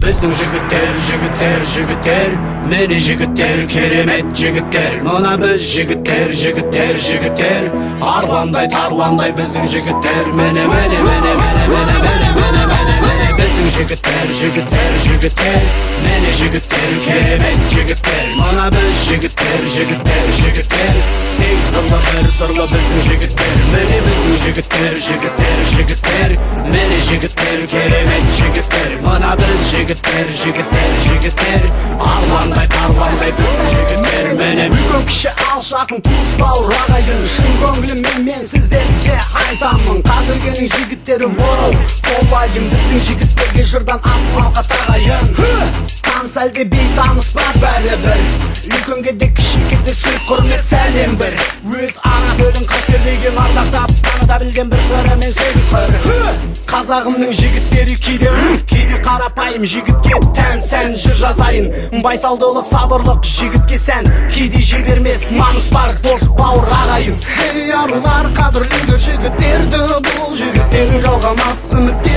Біздің жігіттер, мені жігіттер, керемет жігіттер. Мына біз жігіттер, арландай тарландай біздің жігіттер. Мені біздің жігіттер, мені жігіттер, керемет жігіттер. Мына біз жігіттер, сегіз қырлы бір сырлы біздің жігіттер. Мені біздің жігіттер, мені жігіттер, керемет жігіттер. Мына біз жігіттер, арландай тарландай біздің жігіттер. Мені үлкен кіші алшақын туыс бауыр ағайын, шын көңіліммен мен сіздерге айтамын. Қазіргенің жігіттері воу толайын, біздің жігіттерге жырдан аспалға тағайын. Таныс әлде бейтаныс па бәрібір, үлкенге де кішіге де сый құрмет сәлем бір. Өз ана тілін қастерлеген ардақтап таныта білген бір сыры мен сегіз қыр. Қазағымның жігіттері кейде қарапайым, жігітке тән сән жыр жазайын. Байсалдылық сабырлық жігітке сән, кейде жібермес намыс бар дос бауыр ағайын. Ей арулар, қадірлеңдер жігіттерді, бұл жігіттер жалғамақ үмітте